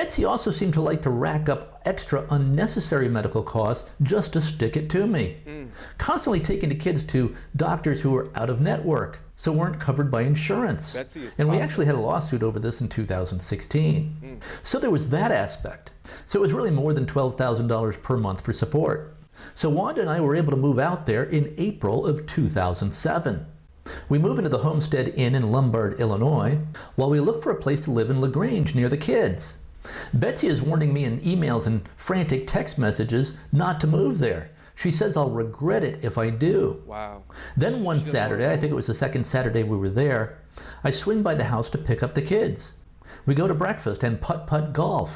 Betsy also seemed to like to rack up extra unnecessary medical costs just to stick it to me. Constantly taking the kids to doctors who were out of network, so weren't covered by insurance. And we actually had a lawsuit over this in 2016. So there was that aspect. So it was really more than $12,000 per month for support. So Wanda and I were able to move out there in April of 2007. We move into the Homestead Inn in Lombard, Illinois, while we look for a place to live in LaGrange near the kids. Betsy is warning me in emails and frantic text messages not to move there. She says I'll regret it if I do. Wow. Then one Saturday, I think it was the second Saturday we were there, I swing by the house to pick up the kids. We go to breakfast and putt-putt golf.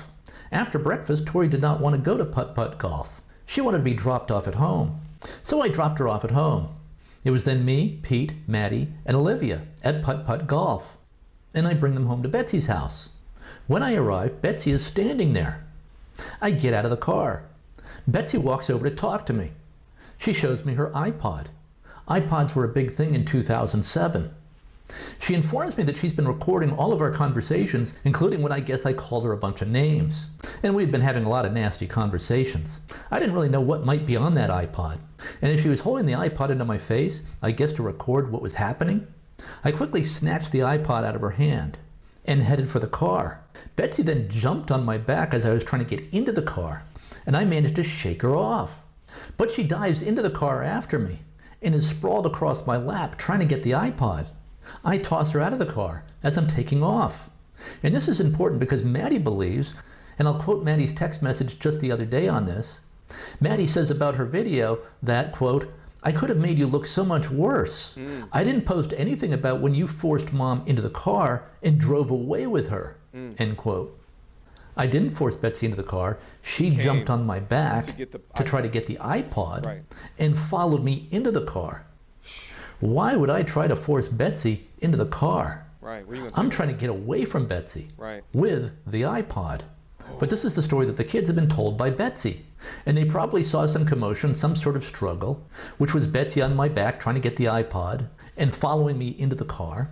After breakfast, Tori did not want to go to putt-putt golf. She wanted to be dropped off at home. So I dropped her off at home. It was then me, Pete, Maddie, and Olivia at putt-putt golf. And I bring them home to Betsy's house. When I arrive, Betsy is standing there. I get out of the car. Betsy walks over to talk to me. She shows me her iPod. iPods were a big thing in 2007. She informs me that she's been recording all of our conversations, including when I guess I called her a bunch of names. And we'd been having a lot of nasty conversations. I didn't really know what might be on that iPod. And as she was holding the iPod into my face, I guess to record what was happening, I quickly snatched the iPod out of her hand and headed for the car. Betsy then jumped on my back as I was trying to get into the car, and I managed to shake her off. But she dives into the car after me and is sprawled across my lap trying to get the iPod. I toss her out of the car as I'm taking off. And this is important because Maddie believes, and I'll quote Maddie's text message just the other day on this. Maddie says about her video that, quote, "I could have made you look so much worse. I didn't post anything about when you forced mom into the car and drove away with her," end quote. I didn't force Betsy into the car. She jumped on my back to try to get the iPod and followed me into the car. Why would I try to force Betsy into the car? I'm trying to get away from Betsy with the iPod. But this is the story that the kids have been told by Betsy. And they probably saw some commotion, some sort of struggle, which was Betsy on my back trying to get the iPod and following me into the car.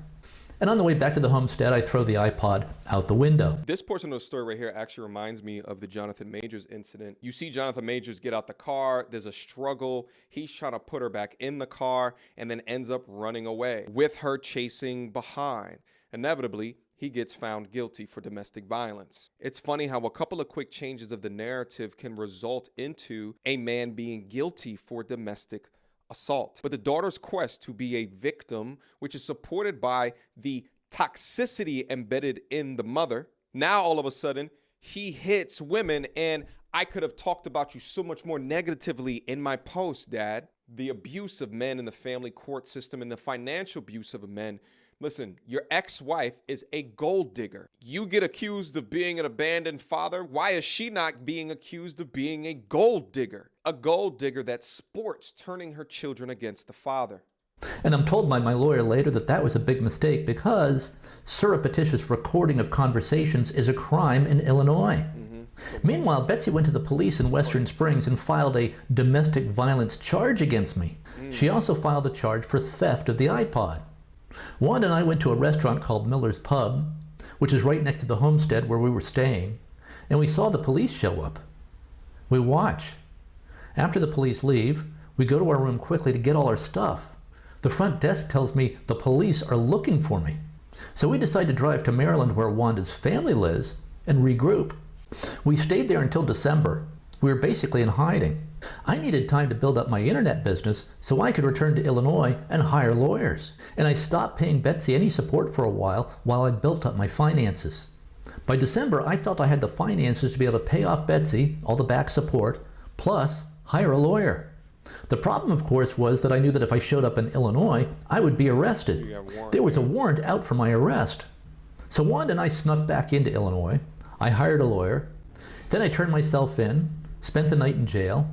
And on the way back to the homestead, I throw the iPod out the window. This portion of the story right here actually reminds me of the Jonathan Majors incident. You see Jonathan Majors get out the car. There's a struggle. He's trying to put her back in the car and then ends up running away with her chasing behind. Inevitably, he gets found guilty for domestic violence. It's funny how a couple of quick changes of the narrative can result into a man being guilty for domestic assault. But the daughter's quest to be a victim, which is supported by the toxicity embedded in the mother, now all of a sudden he hits women. And I could have talked about you so much more negatively in my post, Dad. The abuse of men in the family court system and the financial abuse of men. Listen, your ex-wife is a gold digger. You get accused of being an abandoned father. Why is she not being accused of being a gold digger? A gold digger that sports turning her children against the father. And I'm told by my lawyer later that that was a big mistake because surreptitious recording of conversations is a crime in Illinois. Meanwhile, Betsy went to the police in Western Springs and filed a domestic violence charge against me. She also filed a charge for theft of the iPod. Wanda and I went to a restaurant called Miller's Pub, which is right next to the homestead where we were staying, and we saw the police show up. We watch. After the police leave, we go to our room quickly to get all our stuff. The front desk tells me the police are looking for me. So we decide to drive to Maryland where Wanda's family lives and regroup. We stayed there until December. We were basically in hiding. I needed time to build up my internet business so I could return to Illinois and hire lawyers. And I stopped paying Betsy any support for a while I built up my finances. By December, I felt I had the finances to be able to pay off Betsy, all the back support, plus hire a lawyer. The problem, of course, was that I knew that if I showed up in Illinois, I would be arrested. There was a warrant out for my arrest. So Wanda and I snuck back into Illinois. I hired a lawyer. Then I turned myself in, spent the night in jail,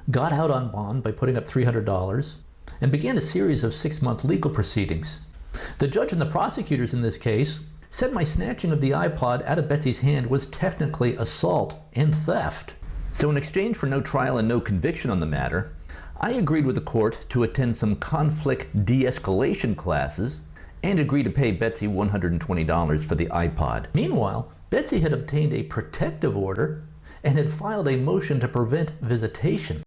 got out on bond by putting up $300, and began a series of 6-month legal proceedings. The judge and the prosecutors in this case said my snatching of the iPod out of Betsy's hand was technically assault and theft. So in exchange for no trial and no conviction on the matter, I agreed with the court to attend some conflict de-escalation classes and agreed to pay Betsy $120 for the iPod. Meanwhile, Betsy had obtained a protective order and had filed a motion to prevent visitation.